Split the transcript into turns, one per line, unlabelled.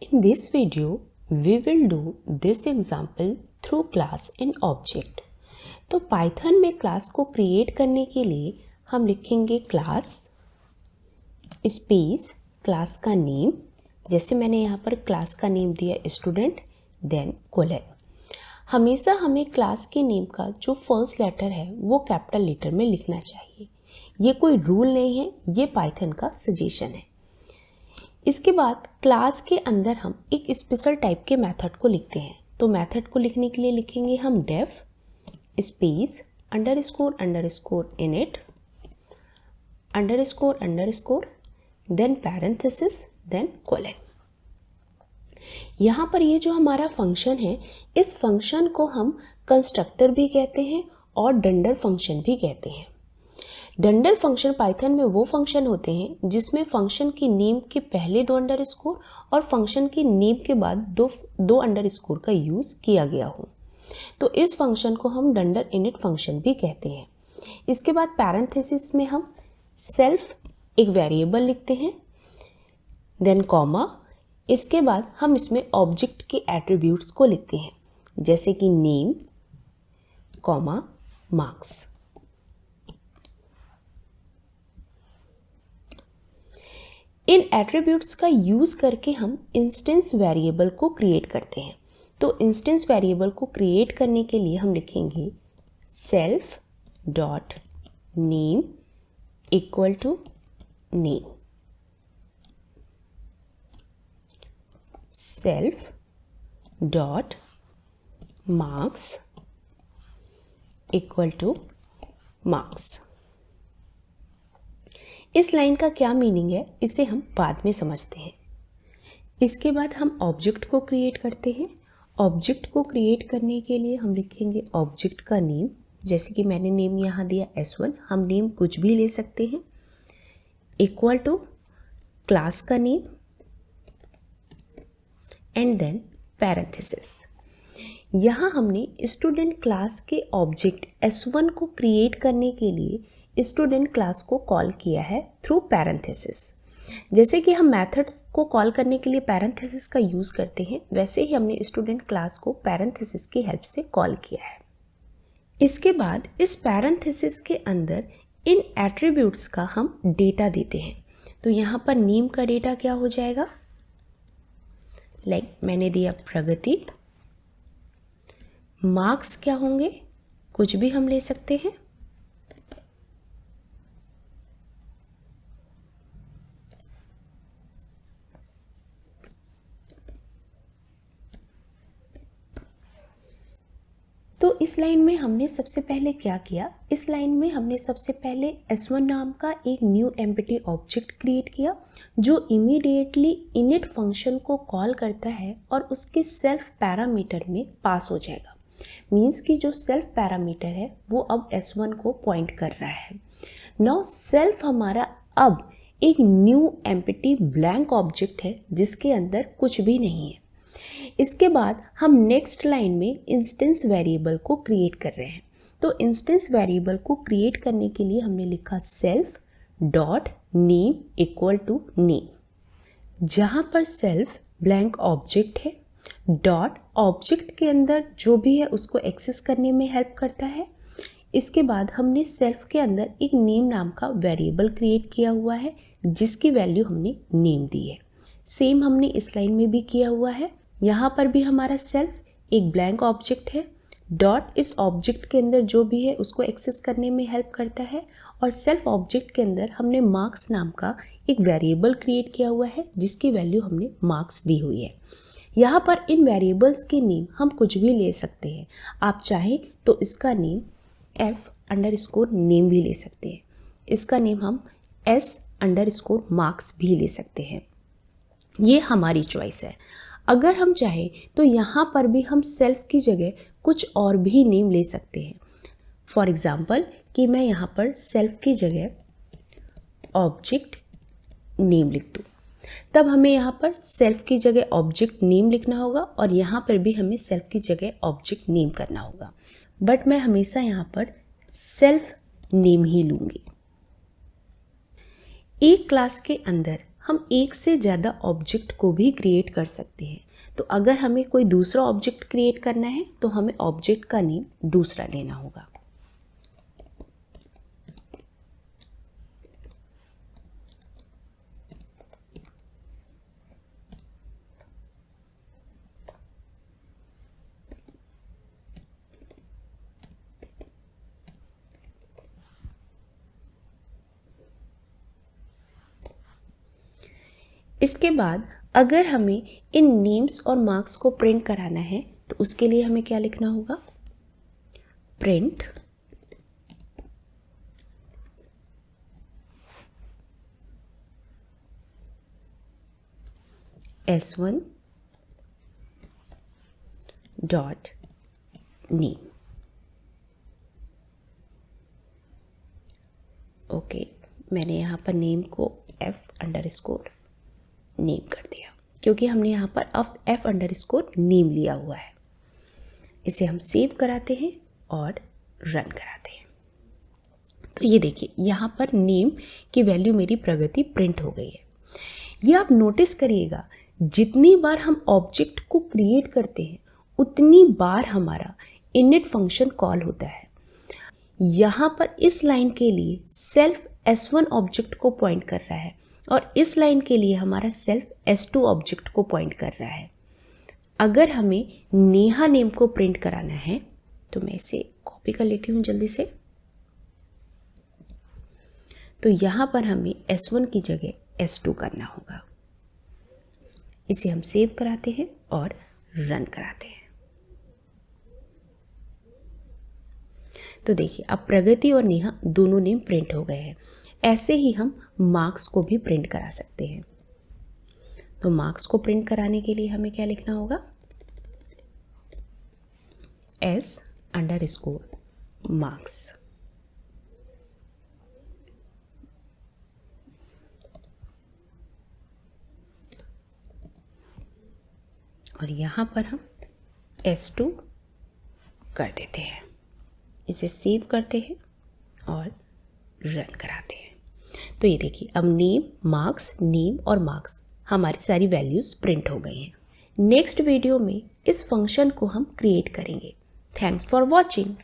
In this video, we will do this example through class and object. तो Python में class को create करने के लिए हम लिखेंगे क्लास स्पेस क्लास का नेम, जैसे मैंने यहाँ पर क्लास का नेम दिया स्टूडेंट, देन कोलन। हमेशा हमें क्लास के नेम का जो फर्स्ट लेटर है वो कैपिटल लेटर में लिखना चाहिए। ये कोई रूल नहीं है, ये पाइथन का सजेशन है। इसके बाद क्लास के अंदर हम एक स्पेशल टाइप के मेथड को लिखते हैं। तो मेथड को लिखने के लिए लिखेंगे हम def space underscore underscore init underscore underscore then parenthesis then colon. यहाँ पर ये जो हमारा फंक्शन है, इस फंक्शन को हम कंस्ट्रक्टर भी कहते हैं और डंडर फंक्शन भी कहते हैं। डंडर फंक्शन पाइथन में वो फंक्शन होते हैं जिसमें फंक्शन की नेम के पहले दो अंडरस्कोर और फंक्शन की नेम के बाद दो अंडरस्कोर का यूज किया गया हो। तो इस फंक्शन को हम डंडर इनिट फंक्शन भी कहते हैं। इसके बाद पैरेंथेसिस में हम सेल्फ एक वेरिएबल लिखते हैं, देन कॉमा। इसके बाद हम इसमें ऑब्जेक्ट के एट्रीब्यूट्स को लिखते हैं, जैसे कि नेम कॉमा मार्क्स। इन एट्रीब्यूट्स का यूज करके हम इंस्टेंस वेरिएबल को क्रिएट करते हैं। तो इंस्टेंस वेरिएबल को क्रिएट करने के लिए हम लिखेंगे self dot name equal to name, self dot marks equal to marks. इस लाइन का क्या मीनिंग है इसे हम बाद में समझते हैं। इसके बाद हम ऑब्जेक्ट को क्रिएट करते हैं। ऑब्जेक्ट को क्रिएट करने के लिए हम लिखेंगे ऑब्जेक्ट का नेम, जैसे कि मैंने नेम यहाँ दिया S1, हम नेम कुछ भी ले सकते हैं, इक्वल टू क्लास का नेम एंड देन पैरेंथेसिस। यहाँ हमने स्टूडेंट क्लास के ऑब्जेक्ट S1 को क्रिएट करने के लिए स्टूडेंट क्लास को कॉल किया है थ्रू पैरेंथेसिस। जैसे कि हम मेथड्स को कॉल करने के लिए पैरेंथेसिस का यूज़ करते हैं, वैसे ही हमने स्टूडेंट क्लास को पैरेंथेसिस की हेल्प से कॉल किया है। इसके बाद इस पैरेंथेसिस के अंदर इन एट्रीब्यूट्स का हम डेटा देते हैं। तो यहाँ पर नेम का डेटा क्या हो जाएगा, लाइक मैंने दिया प्रगति। मार्क्स क्या होंगे, कुछ भी हम ले सकते हैं। तो इस लाइन में हमने सबसे पहले क्या किया, इस लाइन में हमने सबसे पहले S1 नाम का एक न्यू एम्प्टी ऑब्जेक्ट क्रिएट किया, जो इमीडिएटली इनिट फंक्शन को कॉल करता है और उसके सेल्फ पैरामीटर में पास हो जाएगा। मीन्स कि जो सेल्फ पैरामीटर है वो अब S1 को पॉइंट कर रहा है। नाउ सेल्फ हमारा अब एक न्यू एम्प्टी ब्लैंक ऑब्जेक्ट है जिसके अंदर कुछ भी नहीं है। इसके बाद हम नेक्स्ट लाइन में इंस्टेंस वेरिएबल को क्रिएट कर रहे हैं। तो इंस्टेंस वेरिएबल को क्रिएट करने के लिए हमने लिखा self dot name equal to name, जहाँ पर सेल्फ ब्लैंक ऑब्जेक्ट है, डॉट ऑब्जेक्ट के अंदर जो भी है उसको एक्सेस करने में हेल्प करता है। इसके बाद हमने सेल्फ के अंदर एक नेम नाम का वेरिएबल क्रिएट किया हुआ है जिसकी वैल्यू हमने नेम दी है। सेम हमने इस लाइन में भी किया हुआ है। यहाँ पर भी हमारा सेल्फ एक ब्लैंक ऑब्जेक्ट है, डॉट इस ऑब्जेक्ट के अंदर जो भी है उसको एक्सेस करने में हेल्प करता है, और सेल्फ ऑब्जेक्ट के अंदर हमने मार्क्स नाम का एक वेरिएबल क्रिएट किया हुआ है जिसकी वैल्यू हमने मार्क्स दी हुई है। यहाँ पर इन वेरिएबल्स के नेम हम कुछ भी ले सकते हैं। आप चाहें तो इसका नेम F अंडरस्कोर नेम भी ले सकते हैं, इसका नेम हम S अंडरस्कोर मार्क्स भी ले सकते हैं। ये हमारी चॉइस है। अगर हम चाहें तो यहाँ पर भी हम सेल्फ की जगह कुछ और भी नेम ले सकते हैं। फॉर एग्जाम्पल कि मैं यहाँ पर सेल्फ की जगह ऑब्जेक्ट नेम लिख दूँ, तब हमें यहाँ पर सेल्फ की जगह ऑब्जेक्ट नेम लिखना होगा और यहाँ पर भी हमें सेल्फ की जगह ऑब्जेक्ट नेम करना होगा। बट मैं हमेशा यहाँ पर सेल्फ नेम ही लूँगी। एक क्लास के अंदर हम एक से ज़्यादा ऑब्जेक्ट को भी क्रिएट कर सकते हैं। तो अगर हमें कोई दूसरा ऑब्जेक्ट क्रिएट करना है तो हमें ऑब्जेक्ट का नेम दूसरा लेना होगा। इसके बाद अगर हमें इन नेम्स और मार्क्स को प्रिंट कराना है तो उसके लिए हमें क्या लिखना होगा? Print S1 dot name. Okay, मैंने यहाँ पर नेम को F_ नेम कर दिया क्योंकि हमने यहाँ पर F_ नेम लिया हुआ है। इसे हम सेव कराते हैं और रन कराते हैं। तो ये देखिए यहाँ पर नेम की वैल्यू मेरी प्रगति प्रिंट हो गई है। ये आप नोटिस करिएगा, जितनी बार हम ऑब्जेक्ट को क्रिएट करते हैं उतनी बार हमारा इनिट फंक्शन कॉल होता है। यहाँ पर इस लाइन के लिए सेल्फ S1 ऑब्जेक्ट को पॉइंट कर रहा है और इस लाइन के लिए हमारा सेल्फ S2 ऑब्जेक्ट को पॉइंट कर रहा है। अगर हमें नेहा नेम को प्रिंट कराना है तो मैं इसे कॉपी कर लेती हूँ जल्दी से। तो यहाँ पर हमें S1 की जगह S2 करना होगा। इसे हम सेव कराते हैं और रन कराते हैं। तो देखिए अब प्रगति और नेहा दोनों नेम प्रिंट हो गए हैं। ऐसे ही हम मार्क्स को भी प्रिंट करा सकते हैं। तो मार्क्स को प्रिंट कराने के लिए हमें क्या लिखना होगा? S_ marks. और यहाँ पर हम S2 कर देते हैं। इसे सेव करते हैं और रन कराते हैं। तो ये देखिए अब नेम और मार्क्स हमारी सारी वैल्यूज़ प्रिंट हो गई हैं। नेक्स्ट वीडियो में इस फंक्शन को हम क्रिएट करेंगे। Thanks for watching.